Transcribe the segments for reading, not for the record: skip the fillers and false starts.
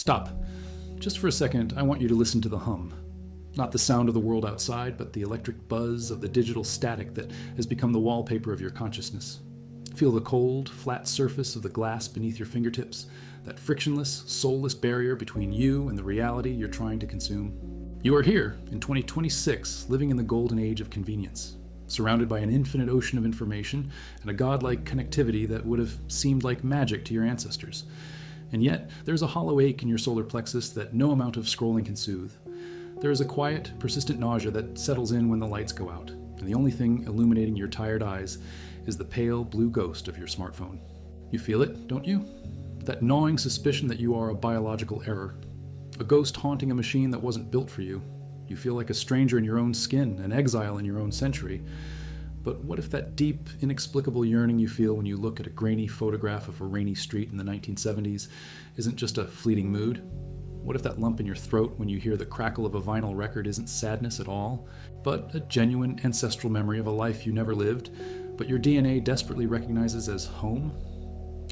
Stop. Just for a second, I want you to listen to the hum. Not the sound of the world outside, but the electric buzz of the digital static that has become the wallpaper of your consciousness. Feel the cold, flat surface of the glass beneath your fingertips, that frictionless, soulless barrier between you and the reality you're trying to consume. You are here, in 2026, living in the golden age of convenience, surrounded by an infinite ocean of information and a godlike connectivity that would have seemed like magic to your ancestors. And yet, there's a hollow ache in your solar plexus that no amount of scrolling can soothe. There is a quiet, persistent nausea that settles in when the lights go out, and the only thing illuminating your tired eyes is the pale blue ghost of your smartphone. You feel it, don't you? That gnawing suspicion that you are a biological error, a ghost haunting a machine that wasn't built for you. You feel like a stranger in your own skin, an exile in your own century. But what if that deep, inexplicable yearning you feel when you look at a grainy photograph of a rainy street in the 1970s isn't just a fleeting mood? What if that lump in your throat when you hear the crackle of a vinyl record isn't sadness at all, but a genuine ancestral memory of a life you never lived, but your DNA desperately recognizes as home?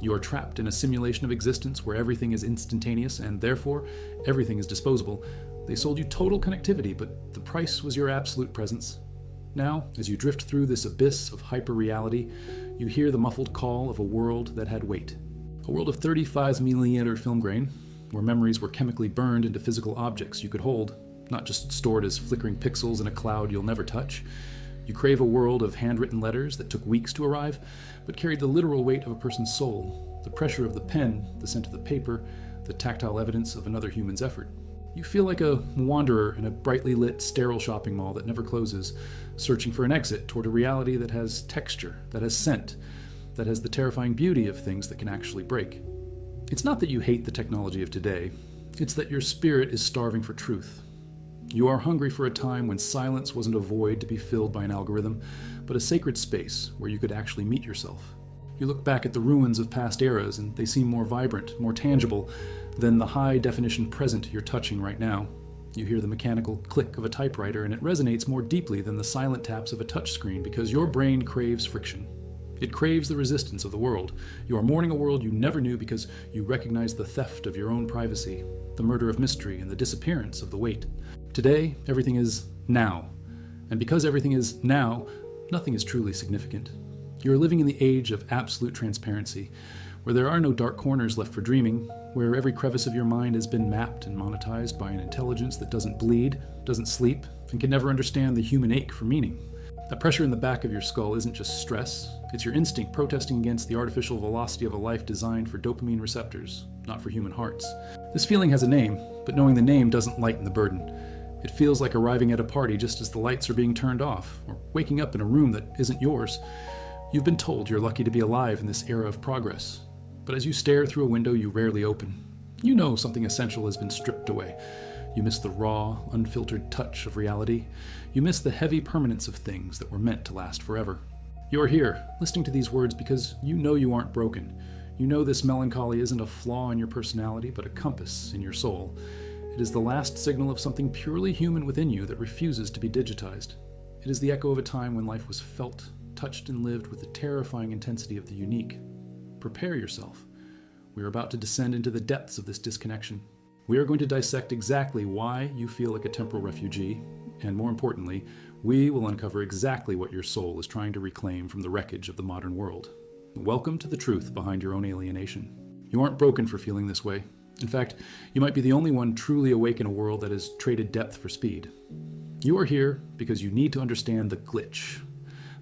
You are trapped in a simulation of existence where everything is instantaneous and therefore everything is disposable. They sold you total connectivity, but the price was your absolute presence. Now, as you drift through this abyss of hyper-reality, you hear the muffled call of a world that had weight. A world of 35mm film grain, where memories were chemically burned into physical objects you could hold, not just stored as flickering pixels in a cloud you'll never touch. You crave a world of handwritten letters that took weeks to arrive, but carried the literal weight of a person's soul, the pressure of the pen, the scent of the paper, the tactile evidence of another human's effort. You feel like a wanderer in a brightly lit, sterile shopping mall that never closes, searching for an exit toward a reality that has texture, that has scent, that has the terrifying beauty of things that can actually break. It's not that you hate the technology of today, it's that your spirit is starving for truth. You are hungry for a time when silence wasn't a void to be filled by an algorithm, but a sacred space where you could actually meet yourself. You look back at the ruins of past eras and they seem more vibrant, more tangible than the high-definition present you're touching right now. You hear the mechanical click of a typewriter and it resonates more deeply than the silent taps of a touchscreen because your brain craves friction. It craves the resistance of the world. You are mourning a world you never knew because you recognize the theft of your own privacy, the murder of mystery, and the disappearance of the weight. Today, everything is now. And because everything is now, nothing is truly significant. You are living in the age of absolute transparency, where there are no dark corners left for dreaming, where every crevice of your mind has been mapped and monetized by an intelligence that doesn't bleed, doesn't sleep, and can never understand the human ache for meaning. The pressure in the back of your skull isn't just stress, it's your instinct protesting against the artificial velocity of a life designed for dopamine receptors, not for human hearts. This feeling has a name, but knowing the name doesn't lighten the burden. It feels like arriving at a party just as the lights are being turned off, or waking up in a room that isn't yours. You've been told you're lucky to be alive in this era of progress, but as you stare through a window you rarely open, you know something essential has been stripped away. You miss the raw, unfiltered touch of reality. You miss the heavy permanence of things that were meant to last forever. You are here, listening to these words because you know you aren't broken. You know this melancholy isn't a flaw in your personality, but a compass in your soul. It is the last signal of something purely human within you that refuses to be digitized. It is the echo of a time when life was felt, touched, and lived with the terrifying intensity of the unique. Prepare yourself. We are about to descend into the depths of this disconnection. We are going to dissect exactly why you feel like a temporal refugee, and more importantly, we will uncover exactly what your soul is trying to reclaim from the wreckage of the modern world. Welcome to the truth behind your own alienation. You aren't broken for feeling this way. In fact, you might be the only one truly awake in a world that has traded depth for speed. You are here because you need to understand the glitch,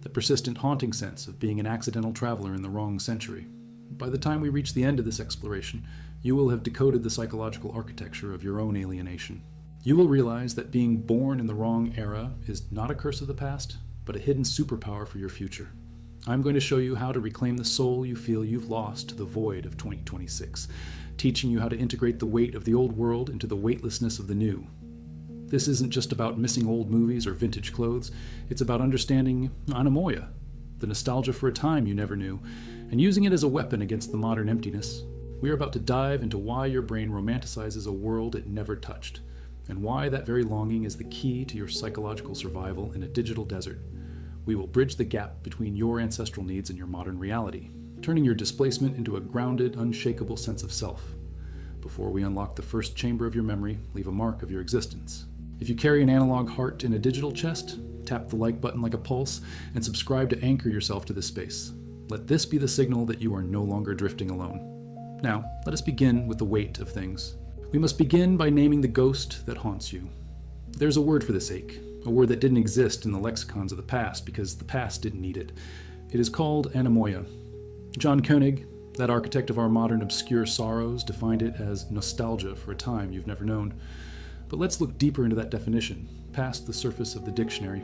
the persistent haunting sense of being an accidental traveler in the wrong century. By the time we reach the end of this exploration, you will have decoded the psychological architecture of your own alienation. You will realize that being born in the wrong era is not a curse of the past, but a hidden superpower for your future. I'm going to show you how to reclaim the soul you feel you've lost to the void of 2026, teaching you how to integrate the weight of the old world into the weightlessness of the new. This isn't just about missing old movies or vintage clothes, it's about understanding anemoia, the nostalgia for a time you never knew, and using it as a weapon against the modern emptiness. We are about to dive into why your brain romanticizes a world it never touched, and why that very longing is the key to your psychological survival in a digital desert. We will bridge the gap between your ancestral needs and your modern reality, turning your displacement into a grounded, unshakable sense of self. before we unlock the first chamber of your memory, leave a mark of your existence. If you carry an analog heart in a digital chest, tap the like button like a pulse and subscribe to anchor yourself to this space. Let this be the signal that you are no longer drifting alone. Now, let us begin with the weight of things. We must begin by naming the ghost that haunts you. There's a word for this ache, a word that didn't exist in the lexicons of the past because the past didn't need it. It is called anemoia. John Koenig, that architect of our modern obscure sorrows, defined it as nostalgia for a time you've never known. But let's look deeper into that definition, past the surface of the dictionary.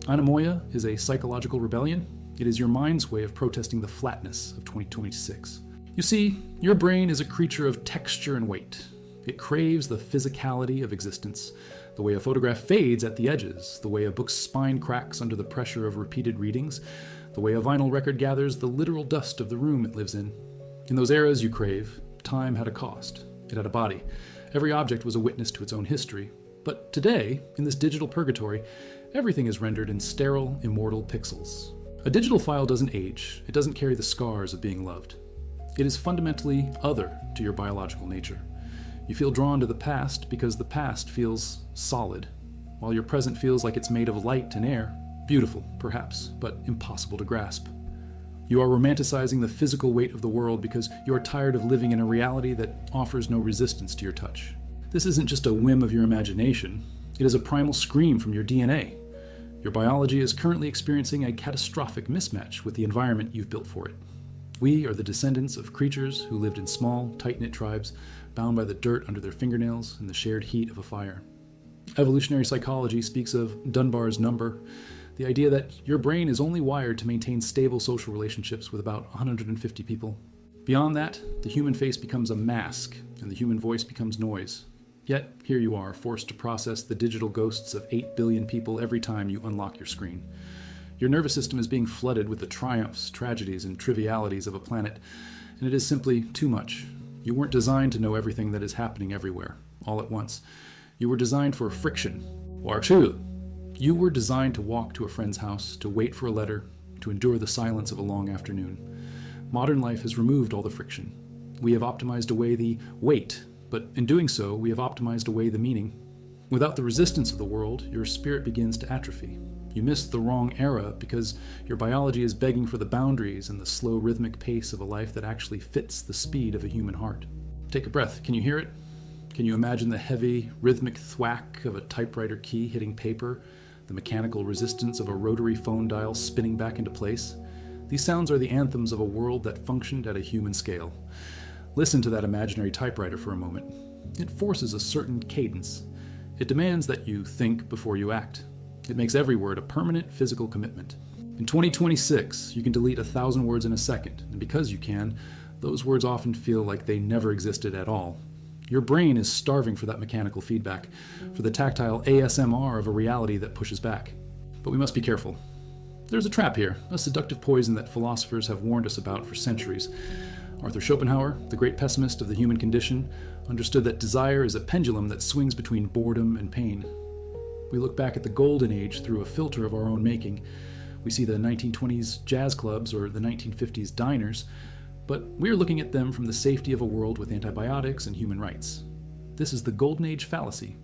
Anemoia is a psychological rebellion. It is your mind's way of protesting the flatness of 2026. You see, your brain is a creature of texture and weight. It craves the physicality of existence, the way a photograph fades at the edges, the way a book's spine cracks under the pressure of repeated readings, the way a vinyl record gathers the literal dust of the room it lives in. In those eras you crave, time had a cost. It had a body. Every object was a witness to its own history. But today, in this digital purgatory, everything is rendered in sterile, immortal pixels. A digital file doesn't age. It doesn't carry the scars of being loved. It is fundamentally other to your biological nature. You feel drawn to the past because the past feels solid, while your present feels like it's made of light and air. Beautiful, perhaps, but impossible to grasp. You are romanticizing the physical weight of the world because you are tired of living in a reality that offers no resistance to your touch. This isn't just a whim of your imagination. It is a primal scream from your DNA. Your biology is currently experiencing a catastrophic mismatch with the environment you've built for it. We are the descendants of creatures who lived in small, tight-knit tribes, bound by the dirt under their fingernails and the shared heat of a fire. Evolutionary psychology speaks of Dunbar's number, the idea that your brain is only wired to maintain stable social relationships with about 150 people. Beyond that, the human face becomes a mask, and the human voice becomes noise. Yet, here you are, forced to process the digital ghosts of 8 billion people every time you unlock your screen. Your nervous system is being flooded with the triumphs, tragedies, and trivialities of a planet, and it is simply too much. You weren't designed to know everything that is happening everywhere, all at once. You were designed for friction. You were designed to walk to a friend's house, to wait for a letter, to endure the silence of a long afternoon. Modern life has removed all the friction. We have optimized away the weight, but in doing so, we have optimized away the meaning. Without the resistance of the world, your spirit begins to atrophy. You missed the wrong era because your biology is begging for the boundaries and the slow rhythmic pace of a life that actually fits the speed of a human heart. Take a breath. Can you hear it? Can you imagine the heavy, rhythmic thwack of a typewriter key hitting paper, the mechanical resistance of a rotary phone dial spinning back into place? These sounds are the anthems of a world that functioned at a human scale. Listen to that imaginary typewriter for a moment. It forces a certain cadence. It demands that you think before you act. It makes every word a permanent physical commitment. In 2026, you can delete 1,000 words in a second, and because you can, those words often feel like they never existed at all. Your brain is starving for that mechanical feedback, for the tactile ASMR of a reality that pushes back. But we must be careful. There's a trap here, a seductive poison that philosophers have warned us about for centuries. Arthur Schopenhauer, the great pessimist of the human condition, understood that desire is a pendulum that swings between boredom and pain. We look back at the golden age through a filter of our own making. We see the 1920s jazz clubs or the 1950s diners, but we're looking at them from the safety of a world with antibiotics and human rights. This is the golden age fallacy.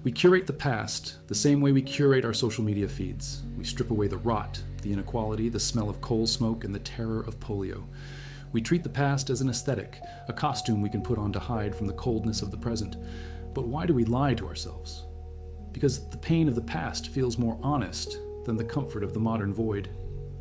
We curate the past the same way we curate our social media feeds. We strip away the rot, the inequality, the smell of coal smoke, and the terror of polio. We treat the past as an aesthetic, a costume we can put on to hide from the coldness of the present. But why do we lie to ourselves? Because the pain of the past feels more honest than the comfort of the modern void.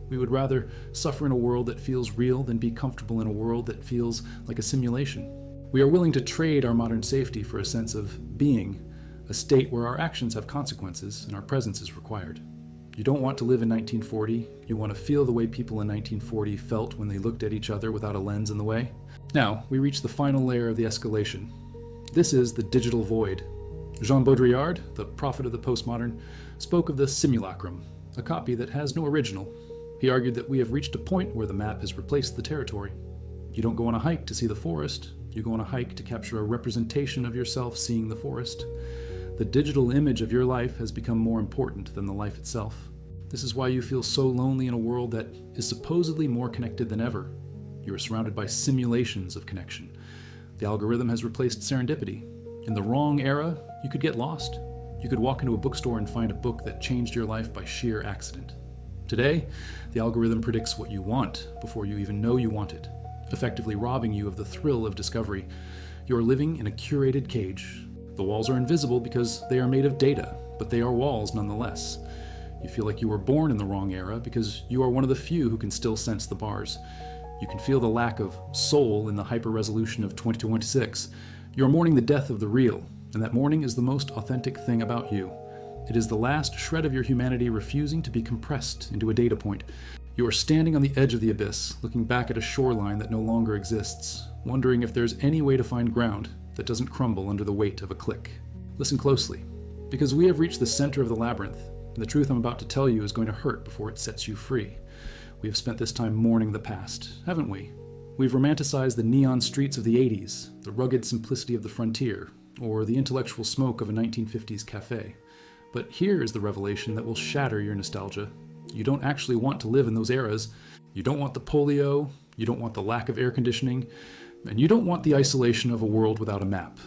We would rather suffer in a world that feels real than be comfortable in a world that feels like a simulation. We are willing to trade our modern safety for a sense of being, a state where our actions have consequences and our presence is required. You don't want to live in 1940. You want to feel the way people in 1940 felt when they looked at each other without a lens in the way. Now, we reach the final layer of the escalation. This is the digital void. Jean Baudrillard, the prophet of the postmodern, spoke of the simulacrum, a copy that has no original. He argued that we have reached a point where the map has replaced the territory. You don't go on a hike to see the forest. You go on a hike to capture a representation of yourself seeing the forest. The digital image of your life has become more important than the life itself. This is why you feel so lonely in a world that is supposedly more connected than ever. You are surrounded by simulations of connection. The algorithm has replaced serendipity. In the wrong era, you could get lost. You could walk into a bookstore and find a book that changed your life by sheer accident. Today, the algorithm predicts what you want before you even know you want it, effectively robbing you of the thrill of discovery. You're living in a curated cage. The walls are invisible because they are made of data, but they are walls nonetheless. You feel like you were born in the wrong era because you are one of the few who can still sense the bars. You can feel the lack of soul in the hyper-resolution of 2026. You're mourning the death of the real, and that mourning is the most authentic thing about you. It is the last shred of your humanity refusing to be compressed into a data point. You are standing on the edge of the abyss, looking back at a shoreline that no longer exists, wondering if there's any way to find ground that doesn't crumble under the weight of a click. Listen closely, because we have reached the center of the labyrinth, and the truth I'm about to tell you is going to hurt before it sets you free. We have spent this time mourning the past, haven't we? We've romanticized the neon streets of the 80s, the rugged simplicity of the frontier, or the intellectual smoke of a 1950s cafe. But here is the revelation that will shatter your nostalgia. You don't actually want to live in those eras. You don't want the polio, you don't want the lack of air conditioning, and you don't want the isolation of a world without a map.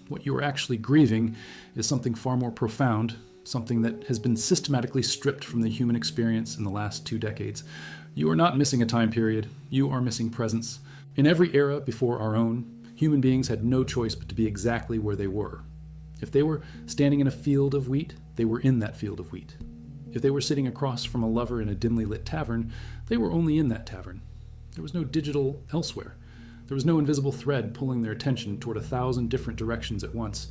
What you are actually grieving is something far more profound, something that has been systematically stripped from the human experience in the last 2 decades. You are not missing a time period, you are missing presence. In every era before our own, human beings had no choice but to be exactly where they were. If they were standing in a field of wheat, they were in that field of wheat. If they were sitting across from a lover in a dimly lit tavern, they were only in that tavern. There was no digital elsewhere. There was no invisible thread pulling their attention toward 1,000 different directions at once.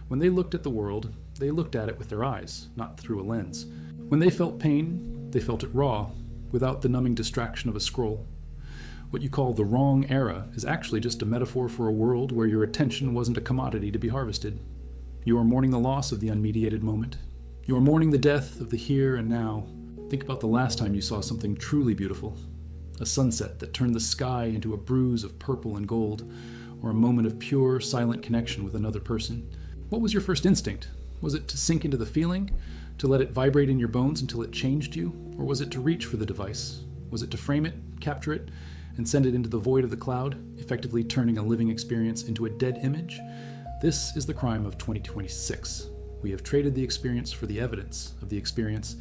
When they looked at the world, they looked at it with their eyes, not through a lens. When they felt pain, they felt it raw, without the numbing distraction of a scroll. What you call the wrong era is actually just a metaphor for a world where your attention wasn't a commodity to be harvested. You are mourning the loss of the unmediated moment. You are mourning the death of the here and now. Think about the last time you saw something truly beautiful. A sunset that turned the sky into a bruise of purple and gold, or a moment of pure, silent connection with another person. What was your first instinct? Was it to sink into the feeling? To let it vibrate in your bones until it changed you? Or was it to reach for the device? Was it to frame it, capture it, and send it into the void of the cloud, effectively turning a living experience into a dead image? This is the crime of 2026. We have traded the experience for the evidence of the experience.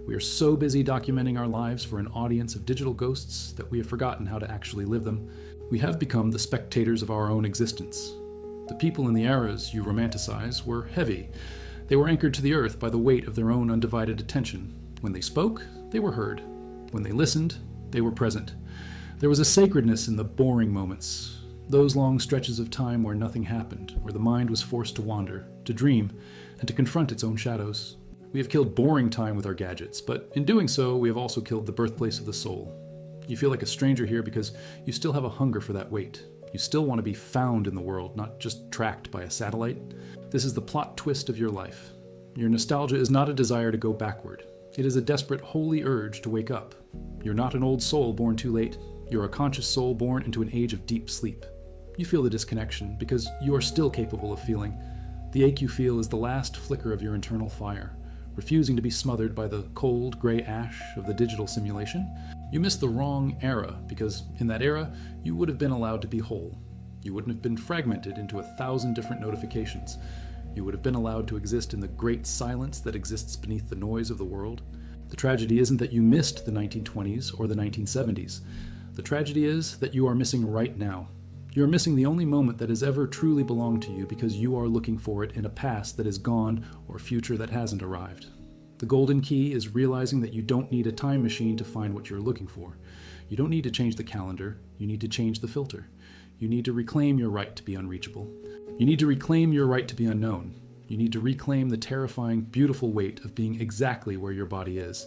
We are so busy documenting our lives for an audience of digital ghosts that we have forgotten how to actually live them. We have become the spectators of our own existence. The people in the eras you romanticize were heavy. They were anchored to the earth by the weight of their own undivided attention. When they spoke, they were heard. When they listened, they were present. There was a sacredness in the boring moments, those long stretches of time where nothing happened, where the mind was forced to wander, to dream, and to confront its own shadows. We have killed boring time with our gadgets, but in doing so, we have also killed the birthplace of the soul. You feel like a stranger here because you still have a hunger for that weight. You still want to be found in the world, not just tracked by a satellite. This is the plot twist of your life. Your nostalgia is not a desire to go backward. It is a desperate, holy urge to wake up. You're not an old soul born too late. You're a conscious soul born into an age of deep sleep. You feel the disconnection because you are still capable of feeling. The ache you feel is the last flicker of your internal fire, refusing to be smothered by the cold, gray ash of the digital simulation. You miss the wrong era because in that era, you would have been allowed to be whole. You wouldn't have been fragmented into 1,000 different notifications. You would have been allowed to exist in the great silence that exists beneath the noise of the world. The tragedy isn't that you missed the 1920s or the 1970s. The tragedy is that you are missing right now. You are missing the only moment that has ever truly belonged to you because you are looking for it in a past that is gone or future that hasn't arrived. The golden key is realizing that you don't need a time machine to find what you're looking for. You don't need to change the calendar. You need to change the filter. You need to reclaim your right to be unreachable. You need to reclaim your right to be unknown. You need to reclaim the terrifying, beautiful weight of being exactly where your body is.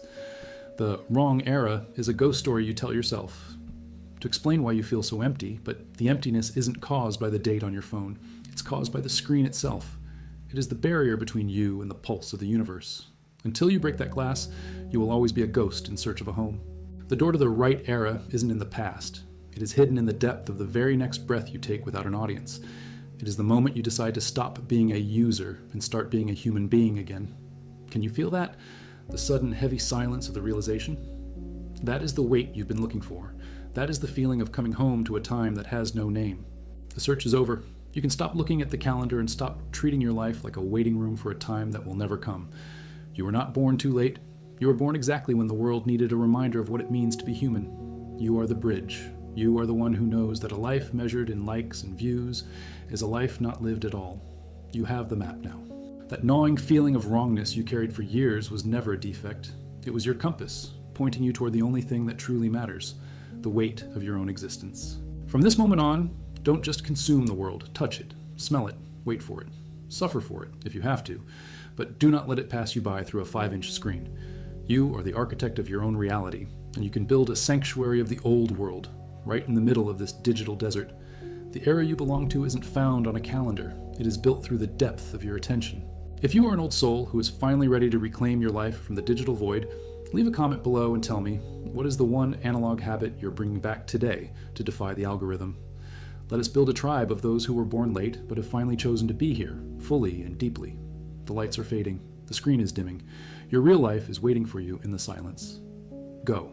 The wrong era is a ghost story you tell yourself to explain why you feel so empty, but the emptiness isn't caused by the date on your phone. It's caused by the screen itself. It is the barrier between you and the pulse of the universe. Until you break that glass, you will always be a ghost in search of a home. The door to the right era isn't in the past. It is hidden in the depth of the very next breath you take without an audience. It is the moment you decide to stop being a user and start being a human being again. Can you feel that? The sudden heavy silence of the realization? That is the weight you've been looking for. That is the feeling of coming home to a time that has no name. The search is over. You can stop looking at the calendar and stop treating your life like a waiting room for a time that will never come. You were not born too late. You were born exactly when the world needed a reminder of what it means to be human. You are the bridge. You are the one who knows that a life measured in likes and views is a life not lived at all. You have the map now. That gnawing feeling of wrongness you carried for years was never a defect. It was your compass, pointing you toward the only thing that truly matters, the weight of your own existence. From this moment on, don't just consume the world. Touch it, smell it, wait for it, suffer for it if you have to, but do not let it pass you by through a 5-inch screen. You are the architect of your own reality, and you can build a sanctuary of the old world, right in the middle of this digital desert. The era you belong to isn't found on a calendar. It is built through the depth of your attention. If you are an old soul who is finally ready to reclaim your life from the digital void, leave a comment below and tell me, what is the one analog habit you're bringing back today to defy the algorithm? Let us build a tribe of those who were born late but have finally chosen to be here, fully and deeply. The lights are fading. The screen is dimming. Your real life is waiting for you in the silence. Go.